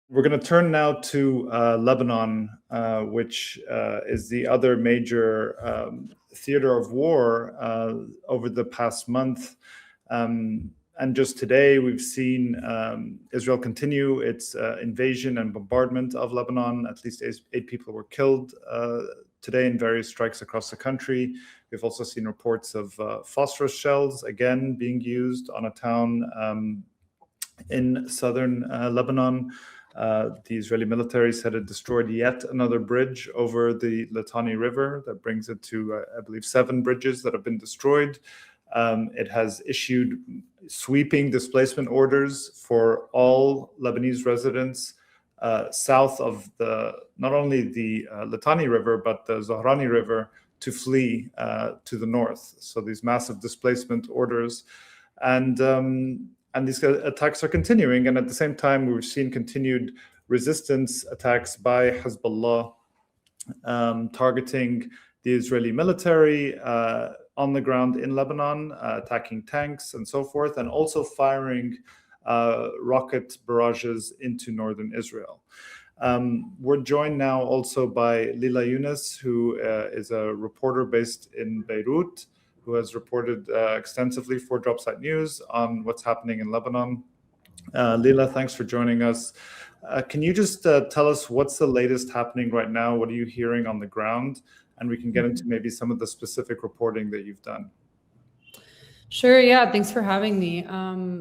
We're going to turn now to Lebanon, which is the other major theater of war over the past month. And just today, we've seen Israel continue its invasion and bombardment of Lebanon. At least 8 people were killed today in various strikes across the country. We've also seen reports of phosphorus shells, again, being used on a town in southern Lebanon. The Israeli military said it destroyed yet another bridge over the Litani River. That brings it to, I believe, 7 bridges that have been destroyed. It has issued sweeping displacement orders for all Lebanese residents south of not only the Litani River, but the Zahrani River to flee to the north. So these massive displacement orders. And these attacks are continuing. And at the same time, we've seen continued resistance attacks by Hezbollah targeting the Israeli military on the ground in Lebanon, attacking tanks and so forth, and also firing rocket barrages into northern Israel. We're joined now also by Lylla Younes, who is a reporter based in Beirut, who has reported extensively for Dropsite News on what's happening in Lebanon. Lylla, thanks for joining us. Can you just tell us what's the latest happening right now? What are you hearing on the ground? And we can get into maybe some of the specific reporting that you've done. Sure, yeah, thanks for having me.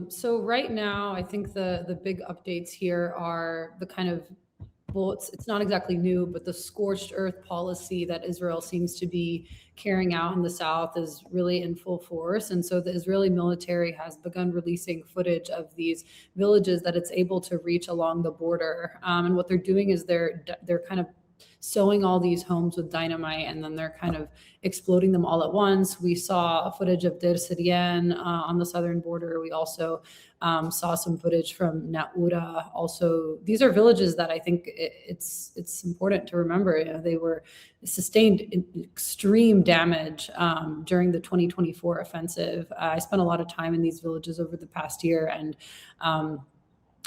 So right now, I think the big updates here are the kind of, well, it's not exactly new, but the scorched earth policy that Israel seems to be carrying out in the south is really in full force. And so the Israeli military has begun releasing footage of these villages that it's able to reach along the border. And what they're doing is they're kind of sewing all these homes with dynamite, and then they're kind of exploding them all at once. We saw footage of Deir Siryan on the southern border. We also saw some footage from Naoura. Also, these are villages that I think it's important to remember. You know, they were sustained extreme damage during the 2024 offensive. I spent a lot of time in these villages over the past year, and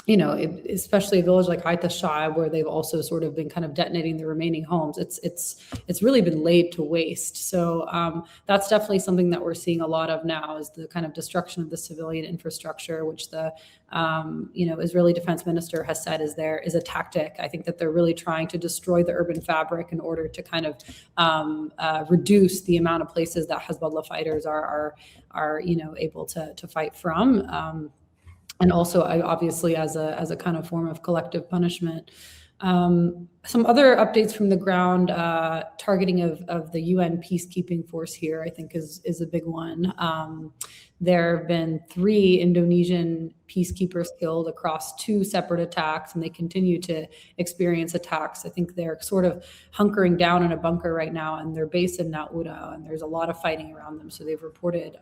you know, especially a village like Haita Shah, where they've also sort of been kind of detonating the remaining homes. It's really been laid to waste. So that's definitely something that we're seeing a lot of now, is the kind of destruction of the civilian infrastructure, which the Israeli defense minister has said is a tactic. I think that they're really trying to destroy the urban fabric in order to kind of reduce the amount of places that Hezbollah fighters are able to fight from. And also, obviously, as a kind of form of collective punishment. Some other updates from the ground, targeting of the UN peacekeeping force here, I think is a big one. There have been 3 Indonesian peacekeepers killed across 2 separate attacks, and they continue to experience attacks. I think they're sort of hunkering down in a bunker right now, and they're based in Naoura, and there's a lot of fighting around them. So they've reported,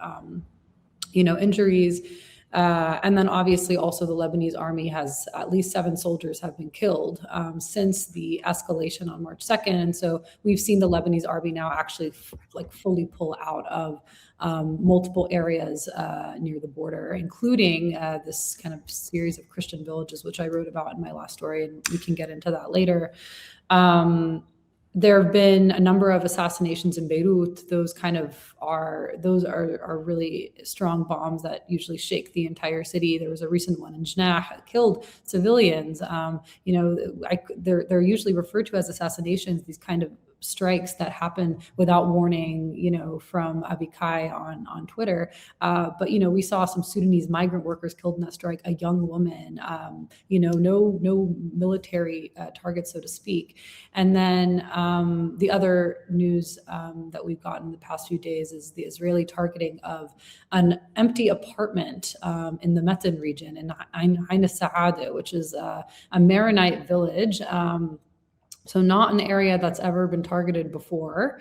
injuries. And then obviously also the Lebanese army has at least 7 soldiers have been killed since the escalation on March 2nd. And so we've seen the Lebanese army now actually fully pull out of multiple areas near the border, including this kind of series of Christian villages, which I wrote about in my last story, and we can get into that later. There have been a number of assassinations in Beirut. Those are really strong bombs that usually shake the entire city. There was a recent one in Jnah that killed civilians. They're usually referred to as assassinations, these kind of strikes that happen without warning, from Abikai on Twitter. But we saw some Sudanese migrant workers killed in that strike, a young woman, no military targets, so to speak. And then the other news that we've gotten in the past few days is the Israeli targeting of an empty apartment in the Metin region in Ain Saada, which is a Maronite village. So not an area that's ever been targeted before.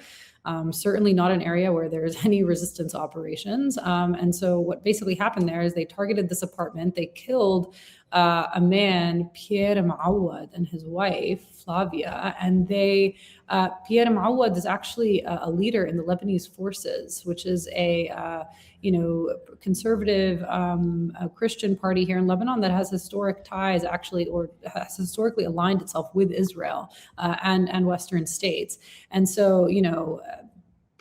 certainly not an area where there's any resistance operations. And so what basically happened there is they targeted this apartment. They killed a man, Pierre Mawad, and his wife, Flavia. And Pierre Mawad is actually a leader in the Lebanese forces, which is a conservative Christian party here in Lebanon that has historic ties, actually, or has historically aligned itself with Israel and Western states. And so,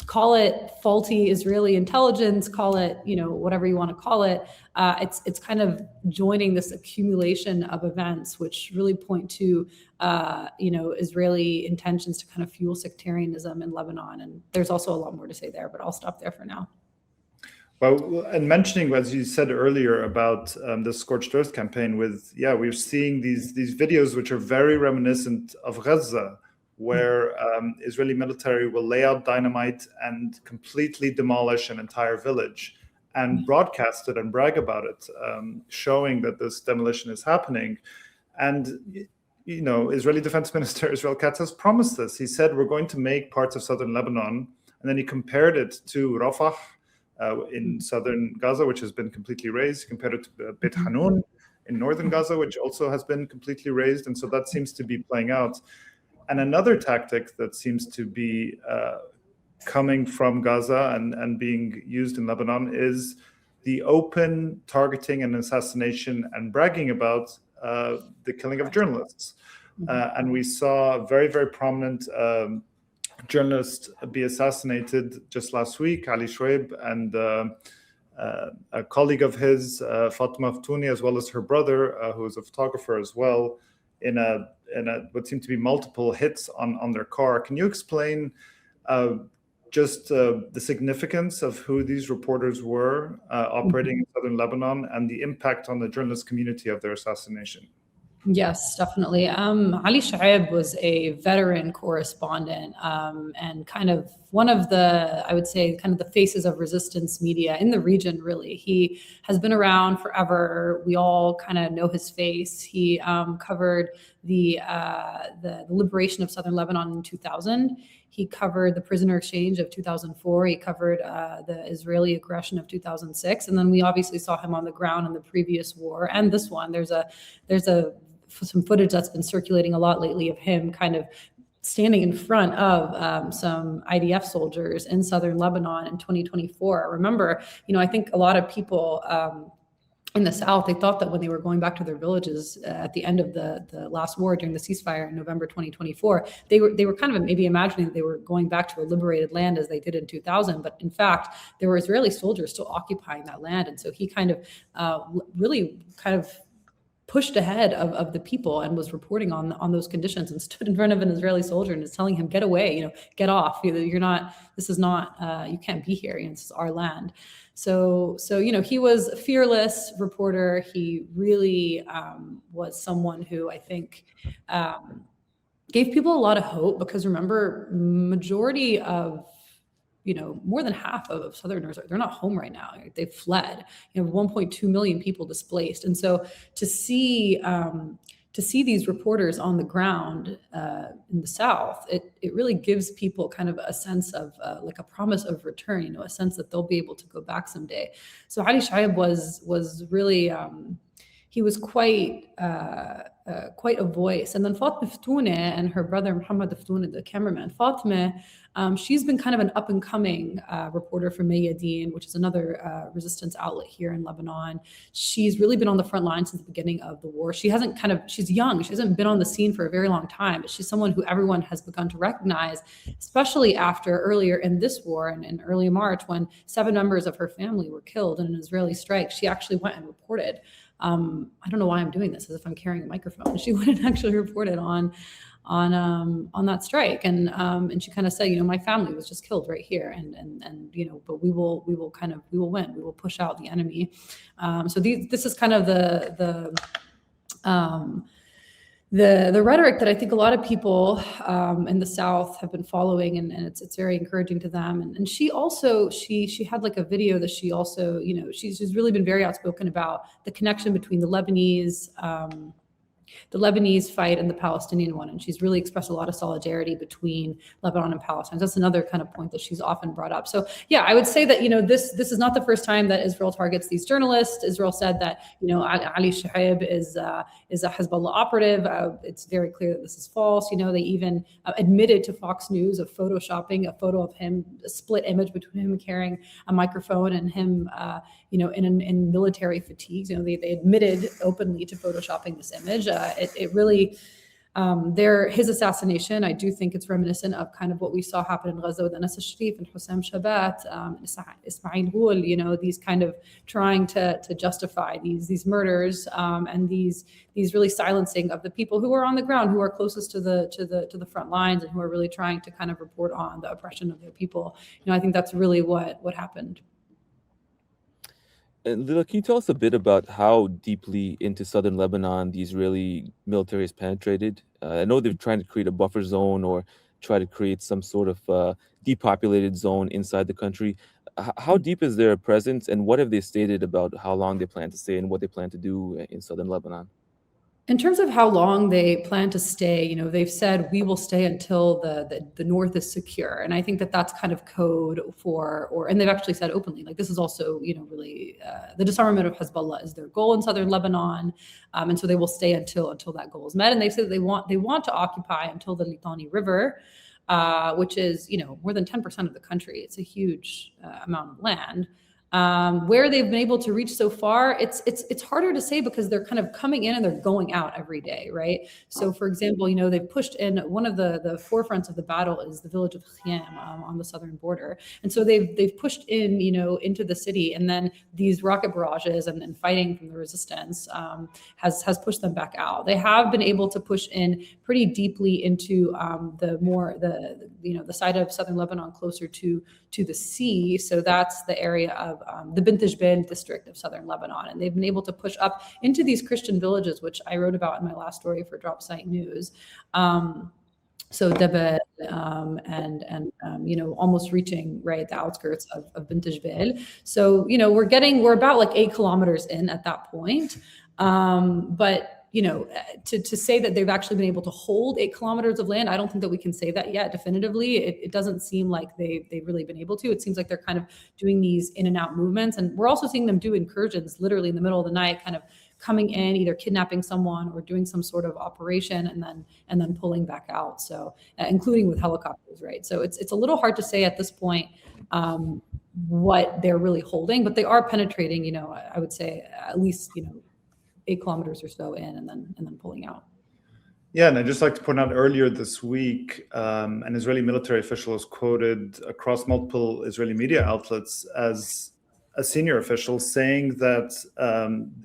call it faulty Israeli intelligence, call it, whatever you want to call it. It's kind of joining this accumulation of events, which really point to, Israeli intentions to kind of fuel sectarianism in Lebanon. And there's also a lot more to say there, but I'll stop there for now. Well, and mentioning, as you said earlier, about the Scorched Earth campaign we're seeing these videos which are very reminiscent of Gaza, where Israeli military will lay out dynamite and completely demolish an entire village and broadcast it and brag about it, showing that this demolition is happening. And, Israeli Defense Minister Israel Katz has promised this. He said, we're going to make parts of southern Lebanon, and then he compared it to Rafah in southern Gaza, which has been completely razed, compared it to Beit Hanun in northern Gaza, which also has been completely razed. And so that seems to be playing out. And another tactic that seems to be coming from Gaza and being used in Lebanon is the open targeting and assassination and bragging about the killing of journalists. And we saw a very, very prominent journalist be assassinated just last week, Ali Shoaib, and a colleague of his, Fatima Ftouni, as well as her brother, who is a photographer as well, in what seemed to be multiple hits on their car. Can you explain just the significance of who these reporters were operating in southern Lebanon and the impact on the journalist community of their assassination? Yes, definitely. Ali Shoaib was a veteran correspondent and kind of one of the, I would say, kind of the faces of resistance media in the region, really. He has been around forever. We all kind of know his face. He covered the liberation of southern Lebanon in 2000. He covered the prisoner exchange of 2004. He covered the Israeli aggression of 2006. And then we obviously saw him on the ground in the previous war and this one. There's some footage that's been circulating a lot lately of him kind of standing in front of some IDF soldiers in southern Lebanon in 2024. Remember, I think a lot of people in the South, they thought that when they were going back to their villages at the end of the last war during the ceasefire in November 2024, they were kind of maybe imagining that they were going back to a liberated land as they did in 2000. But in fact, there were Israeli soldiers still occupying that land. And so he kind of really kind of pushed ahead of the people and was reporting on those conditions and stood in front of an Israeli soldier and is telling him, get away, get off. You're not, this is not, you can't be here. This is our land. So he was a fearless reporter. He really was someone who I think gave people a lot of hope, because remember, majority of more than half of Southerners, they're not home right now. They've fled. 1.2 million people displaced. And so to see these reporters on the ground in the South, it really gives people kind of a sense of like a promise of return, a sense that they'll be able to go back someday. So Ali Shoaib was really, he was quite a voice. And then Fatima Ftouni and her brother Muhammad Ftouni, the cameraman. Fatima, she's been kind of an up-and-coming reporter for Mayadeen, which is another resistance outlet here in Lebanon. She's really been on the front line since the beginning of the war. She's young. She hasn't been on the scene for a very long time, but she's someone who everyone has begun to recognize, especially after earlier in this war and in early March, when 7 members of her family were killed in an Israeli strike. She actually went and reported. I don't know why I'm doing this as if I'm carrying a microphone. She went and actually reported on that strike, and she kind of said, my family was just killed right here, and but we will win. We will push out the enemy. So this is kind of the rhetoric that I think a lot of people in the South have been following, and it's very encouraging to them. And she also she had like a video that she also she's really been very outspoken about the connection between the Lebanese the Lebanese fight and the Palestinian one. And she's really expressed a lot of solidarity between Lebanon and Palestine. That's another kind of point that she's often brought up. So yeah, I would say that, this is not the first time that Israel targets these journalists. Israel said that, Ali Shahib is a Hezbollah operative. It's very clear that this is false. They even admitted to Fox News of photoshopping a photo of him, a split image between him carrying a microphone and him, in military fatigues. They admitted openly to photoshopping this image. It really, his assassination, I do think it's reminiscent of kind of what we saw happen in Gaza with Anas Sharif and Hussain Shabat, Ismail Ghul, these kind of trying to justify these murders, and these really silencing of the people who are on the ground, who are closest to the front lines, and who are really trying to kind of report on the oppression of their people. I think that's really what happened. And Lylla, can you tell us a bit about how deeply into southern Lebanon the Israeli military has penetrated? I know they're trying to create a buffer zone or try to create some sort of depopulated zone inside the country. How deep is their presence, and what have they stated about how long they plan to stay and what they plan to do in southern Lebanon? In terms of how long they plan to stay, they've said we will stay until the north is secure, and I think that that's kind of code and they've actually said openly, like, this is also really the disarmament of Hezbollah is their goal in southern Lebanon, and so they will stay until that goal is met. And they said they want to occupy until the Litani River, which is more than 10% of the country. It's a huge amount of land. Where they've been able to reach so far, it's harder to say because they're kind of coming in and they're going out every day, right? So, for example, they've pushed in one of the forefronts of the battle is the village of Hussain on the southern border, and so they've pushed in, into the city, and then these rocket barrages and fighting from the resistance has pushed them back out. They have been able to push in pretty deeply into the side of southern Lebanon closer to the sea. So that's the area of the Bint Jbeil district of southern Lebanon. And they've been able to push up into these Christian villages, which I wrote about in my last story for Drop Site News. So Debel, and almost reaching right the outskirts of Bint Jbeil. So, we're about like 8 kilometers in at that point. But to say that they've actually been able to hold 8 kilometers of land, I don't think that we can say that yet definitively. It doesn't seem like they've really been able to. It seems like they're kind of doing these in and out movements. And we're also seeing them do incursions literally in the middle of the night, kind of coming in, either kidnapping someone or doing some sort of operation and then pulling back out. So including with helicopters, right? So it's a little hard to say at this point what they're really holding, but they are penetrating, I would say at least, 8 kilometers or so in and then pulling out. Yeah, and I'd just like to point out earlier this week, an Israeli military official was quoted across multiple Israeli media outlets as a senior official saying that,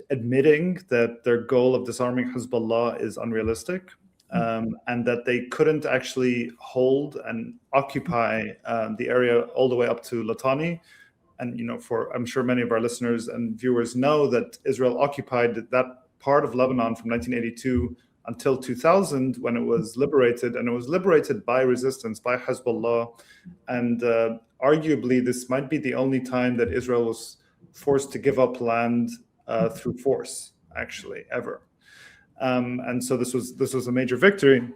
admitting that their goal of disarming Hezbollah is unrealistic, and that they couldn't actually hold and occupy the area all the way up to Litani. And, I'm sure many of our listeners and viewers know that Israel occupied that part of Lebanon from 1982 until 2000 when it was liberated, and it was liberated by resistance, by Hezbollah. And arguably, this might be the only time that Israel was forced to give up land through force, actually, ever. And so this was a major victory.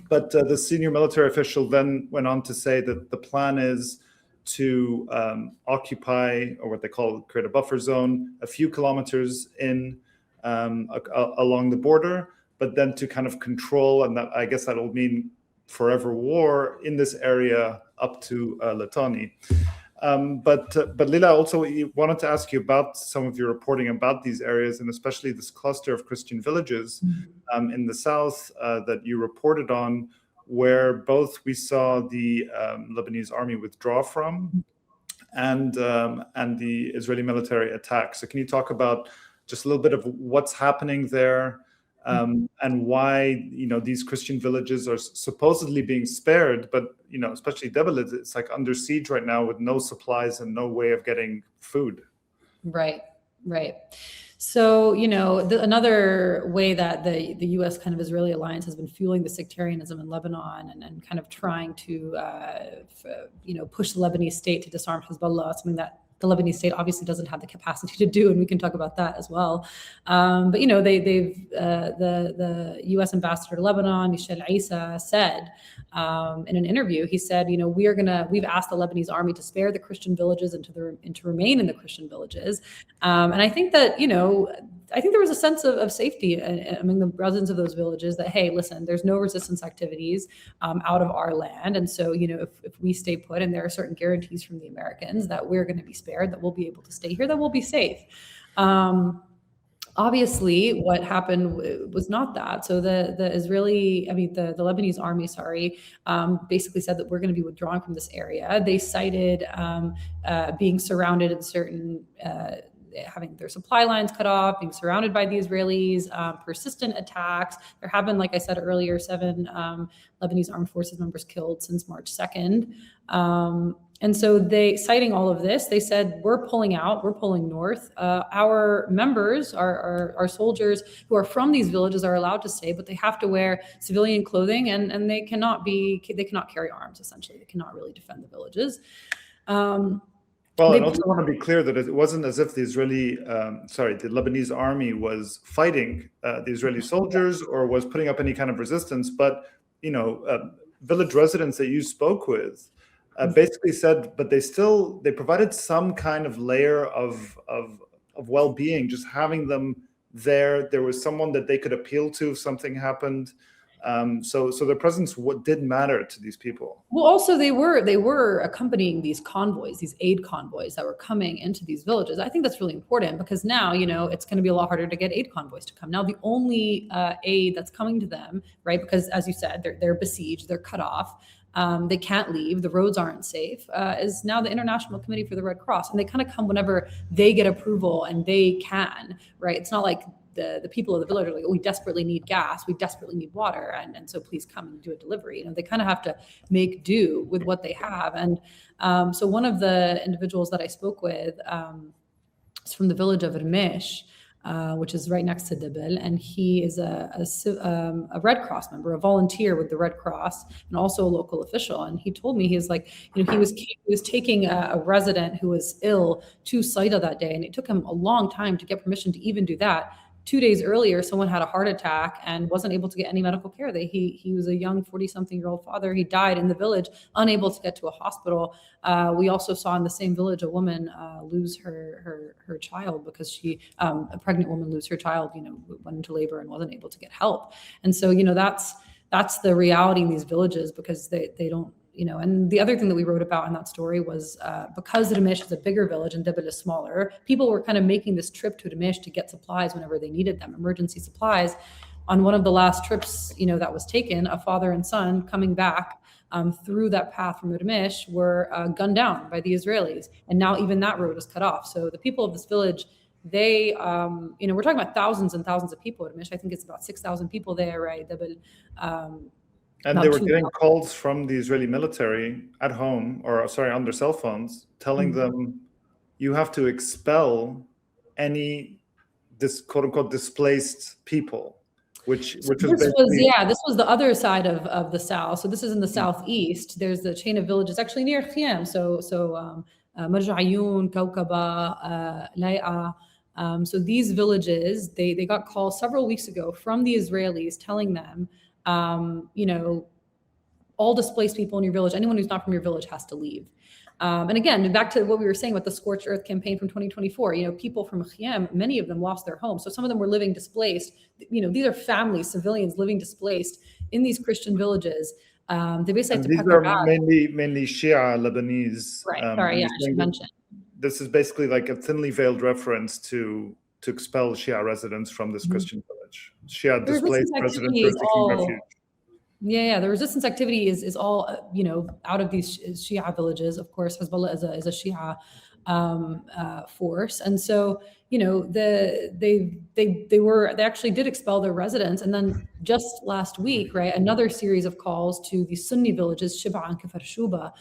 But the senior military official then went on to say that the plan is to occupy, or what they call create a buffer zone, a few kilometers in along the border, but then to kind of control, and that, I guess that'll mean forever war in this area up to Litani. But Lylla, also wanted to ask you about some of your reporting about these areas, and especially this cluster of Christian villages in the south that you reported on, where both we saw the Lebanese army withdraw from and the Israeli military attack. So can you talk about just a little bit of what's happening there, and why these Christian villages are supposedly being spared, but especially Debel, it's like under siege right now with no supplies and no way of getting food. Right. So, another way that the U.S. kind of Israeli alliance has been fueling the sectarianism in Lebanon and kind of trying to, push the Lebanese state to disarm Hezbollah, something that the Lebanese state obviously doesn't have the capacity to do, and we can talk about that as well. But the U.S. ambassador to Lebanon, Michel Issa, said in an interview, he said, we've asked the Lebanese army to spare the Christian villages and to remain in the Christian villages, and I think that I think there was a sense of safety among the residents of those villages that, hey, listen, there's no resistance activities out of our land. And so, if we stay put and there are certain guarantees from the Americans that we're going to be spared, that we'll be able to stay here, that we'll be safe. Obviously, what happened was not that. So the Lebanese army, basically said that we're going to be withdrawing from this area. They cited being surrounded in certain having their supply lines cut off, being surrounded by the Israelis, persistent attacks. There have been, like I said earlier, 7 Lebanese armed forces members killed since March 2nd. And so citing all of this, they said, we're pulling out, we're pulling north. Our members, our soldiers who are from these villages are allowed to stay, but they have to wear civilian clothing and they cannot carry arms, essentially. They cannot really defend the villages. Well, I also want to be clear that it wasn't as if the Lebanese army was fighting the Israeli soldiers or was putting up any kind of resistance. But, village residents that you spoke with basically said, but they provided some kind of layer of well-being, just having them there. There was someone that they could appeal to if something happened. So their presence did matter to these people. Well, also they were accompanying these convoys, these aid convoys that were coming into these villages. I think that's really important because now, it's going to be a lot harder to get aid convoys to come. Now, the only aid that's coming to them, right, because as you said, they're besieged, they're cut off. They can't leave. The roads aren't safe. Is now the International Committee for the Red Cross, and they kind of come whenever they get approval and they can. Right? It's not like the people of the village are like, oh, we desperately need gas, we desperately need water, and so please come and do a delivery. They kind of have to make do with what they have. And so one of the individuals that I spoke with is from the village of Remesh, which is right next to Abdel, and he is a Red Cross member, a volunteer with the Red Cross, and also a local official. And he told me, he was like, he was taking a resident who was ill to Saida that day, and it took him a long time to get permission to even do that. 2 days earlier, someone had a heart attack and wasn't able to get any medical care. He was a young 40-something-year-old father. He died in the village, unable to get to a hospital. We also saw in the same village a woman lose her child because a pregnant woman lose her child, went into labor and wasn't able to get help. And so, that's the reality in these villages because they don't. And the other thing that we wrote about in that story was because Remesh is a bigger village and Abdel is smaller, people were kind of making this trip to Remesh to get supplies whenever they needed them, emergency supplies. On one of the last trips, that was taken, a father and son coming back through that path from Remesh were gunned down by the Israelis. And now even that road is cut off. So the people of this village, they, we're talking about thousands and thousands of people at Remesh. I think it's about 6,000 people there, right? And they were getting calls from the Israeli military at home, on their cell phones, telling them, you have to expel any quote unquote displaced people, which was the other side of the south. So this is in the southeast. There's the chain of villages actually near Khiyam. So Marja Ayoun, Kaukaba, Lai'a. So these villages, they got calls several weeks ago from the Israelis telling them, all displaced people in your village, anyone who's not from your village has to leave. And again, back to what we were saying about the Scorched Earth campaign from 2024, people from Khiyam, many of them lost their homes. So some of them were living displaced. These are families, civilians living displaced in these Christian villages. They basically had to pack their bags. Mainly Shia Lebanese. Right. I should mention. This is basically like a thinly veiled reference to expel Shia residents from this Christian village. Shia displaced residents are seeking refuge. Yeah. The resistance activity is all out of these Shia villages. Of course, Hezbollah is a Shia force, and so they actually did expel their residents. And then just last week, right, another series of calls to the Sunni villages, Shib'a and Kafar Shuba,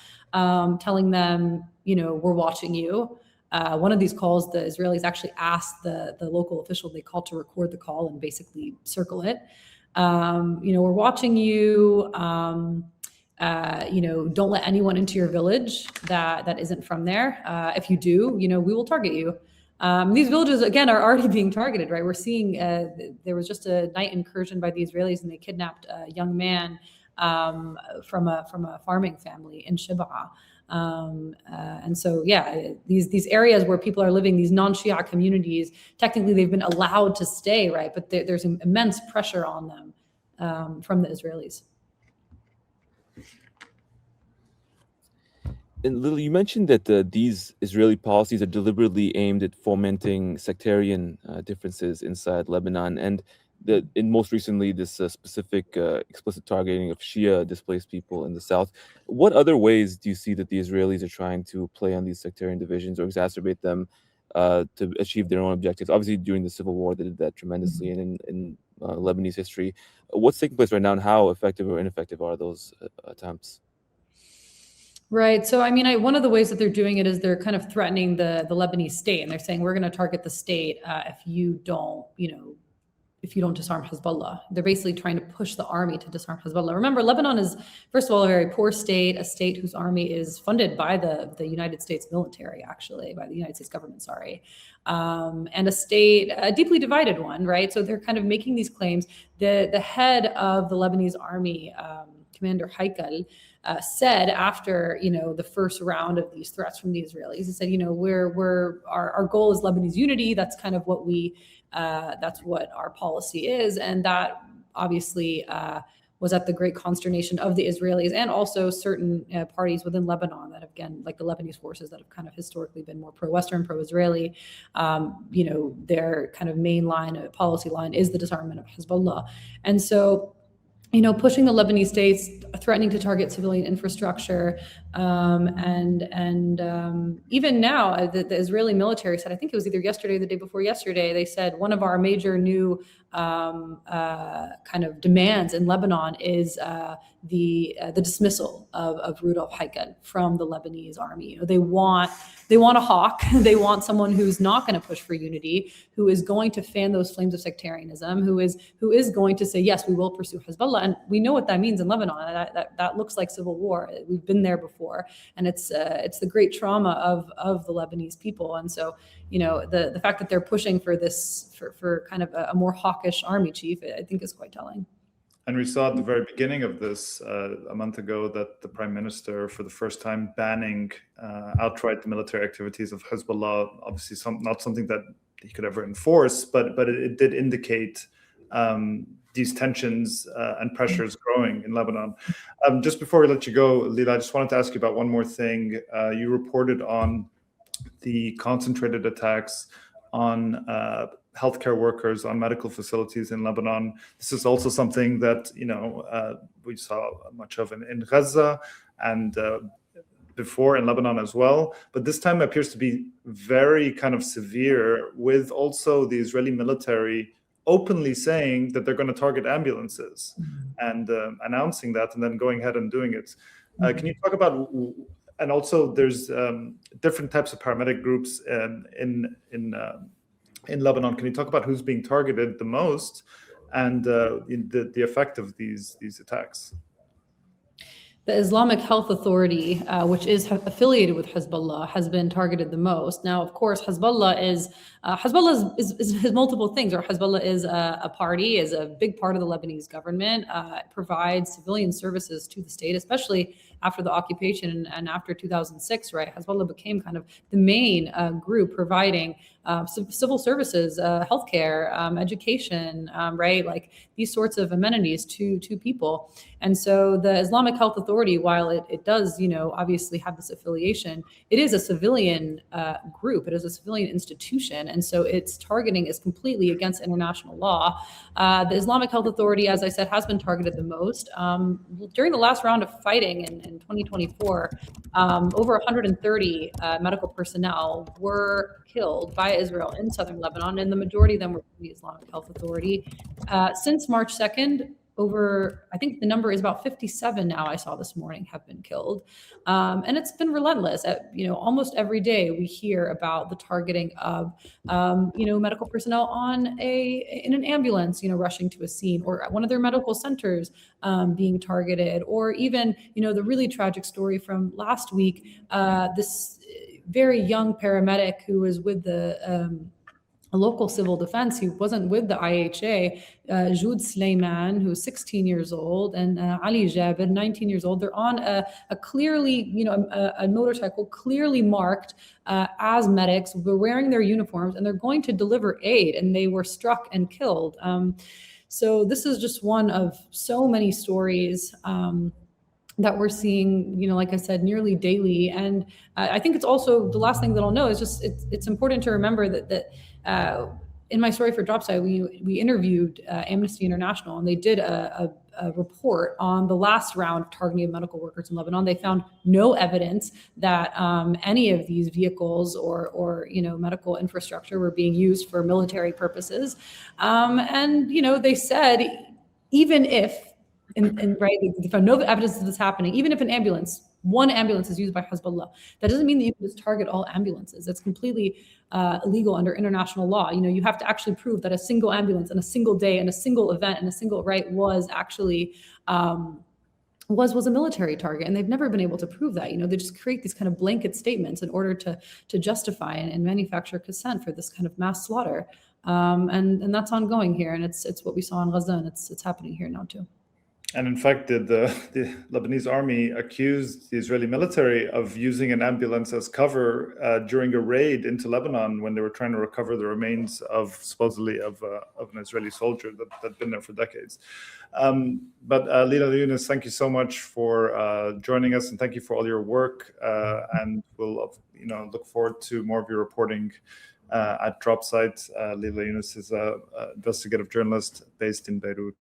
telling them, we're watching you. One of these calls, the Israelis actually asked the local official they called to record the call and basically circle it. We're watching you. don't let anyone into your village that isn't from there. If you do, we will target you. These villages, again, are already being targeted, right? We're seeing there was just a night incursion by the Israelis, and they kidnapped a young man from a farming family in Shibaa. And so, these areas where people are living, these non-Shia communities, technically they've been allowed to stay, right? But there's immense pressure on them from the Israelis. And Lylla, you mentioned that these Israeli policies are deliberately aimed at fomenting sectarian differences inside Lebanon, and most recently this specific explicit targeting of Shia displaced people in the south. What other ways do you see that the Israelis are trying to play on these sectarian divisions or exacerbate them to achieve their own objectives? Obviously, during the civil war, they did that tremendously, and in Lebanese history. What's taking place right now, and how effective or ineffective are those attempts? Right. So, one of the ways that they're doing it is they're kind of threatening the Lebanese state, and they're saying, we're going to target the state if you don't disarm Hezbollah. They're basically trying to push the army to disarm Hezbollah. Remember, Lebanon is, first of all, a very poor state, a state whose army is funded by the United States military, actually, by the United States government, and a state, a deeply divided one, right? So they're kind of making these claims. The head of the Lebanese army, Commander Haikal, said after the first round of these threats from the Israelis, he said, our goal is Lebanese unity. That's kind of what that's what our policy is, and that obviously was at the great consternation of the Israelis and also certain parties within Lebanon that, again, like the Lebanese forces that have kind of historically been more pro-Western, pro-Israeli. Their kind of main policy line is the disarmament of Hezbollah, and so, pushing the Lebanese states, threatening to target civilian infrastructure, and even now, the Israeli military said, I think it was either yesterday or the day before yesterday, they said one of our major new kind of demands in Lebanon is the dismissal of Rudolf Haikal from the Lebanese army. They want a hawk. They want someone who's not going to push for unity, who is going to fan those flames of sectarianism, who is going to say, yes, we will pursue Hezbollah. And we know what that means in Lebanon. That looks like civil war. We've been there before, and it's the great trauma of the Lebanese people. And so, the fact that they're pushing for this for kind of a more hawkish army chief, I think is quite telling. And we saw at the very beginning of this a month ago that the prime minister, for the first time, banning outright the military activities of Hezbollah. Obviously, not something that he could ever enforce, but it did indicate these tensions and pressures growing in Lebanon. Just before we let you go, Lylla, I just wanted to ask you about one more thing. You reported on the concentrated attacks on healthcare workers, on medical facilities in Lebanon. This is also something that we saw much of in Gaza and before in Lebanon as well. But this time appears to be very kind of severe, with also the Israeli military openly saying that they're going to target ambulances and announcing that, and then going ahead and doing it. Can you talk about? And also, there's different types of paramedic groups in Lebanon. Can you talk about who's being targeted the most and the effect of these attacks? The Islamic Health Authority, which is affiliated with Hezbollah, has been targeted the most. Now, of course, Hezbollah is multiple things. Or Hezbollah is a party, is a big part of the Lebanese government. It provides civilian services to the state, especially after the occupation and after 2006. Right, Hezbollah became kind of the main group providing civil services, healthcare, education, right, like these sorts of amenities to people. And so the Islamic Health Authority, while it does, obviously have this affiliation, it is a civilian group. It is a civilian institution. And so its targeting is completely against international law. The Islamic Health Authority, as I said, has been targeted the most. During the last round of fighting in 2024, over 130 medical personnel were killed by Israel in southern Lebanon, and the majority of them were from the Islamic Health Authority. Since March 2nd, over, I think the number is about 57 now, I saw this morning, have been killed. And it's been relentless. Almost every day we hear about the targeting of, medical personnel in an ambulance, rushing to a scene, or at one of their medical centers being targeted, or even, the really tragic story from last week, this very young paramedic who was with a local civil defense. He wasn't with the IHA, Joud Sleiman, who's 16 years old, and Ali Jaber, 19 years old. They're on a clearly, a motorcycle clearly marked as medics. They're wearing their uniforms and they're going to deliver aid, and they were struck and killed. So this is just one of so many stories that we're seeing, like I said, nearly daily. And I think it's also, the last thing that I'll know is just, it's important to remember that in my story for Dropside, we interviewed Amnesty International, and they did a report on the last round of targeting of medical workers in Lebanon. They found no evidence that any of these vehicles or medical infrastructure were being used for military purposes. And they said, even if, right, they found no evidence of this happening, even if one ambulance is used by Hezbollah, that doesn't mean that you can just target all ambulances. It's completely illegal under international law. You have to actually prove that a single ambulance in a single day and a single event and a single right was actually was a military target, and they've never been able to prove that. They just create these kind of blanket statements in order to justify and manufacture consent for this kind of mass slaughter, and that's ongoing here, and it's what we saw in Gaza, and it's happening here now too. And in fact, the Lebanese army accused the Israeli military of using an ambulance as cover during a raid into Lebanon when they were trying to recover the remains of supposedly of an Israeli soldier that had been there for decades. But Lylla Younes, thank you so much for joining us, and thank you for all your work. And we'll look forward to more of your reporting at Dropside. Lylla Younes is an investigative journalist based in Beirut.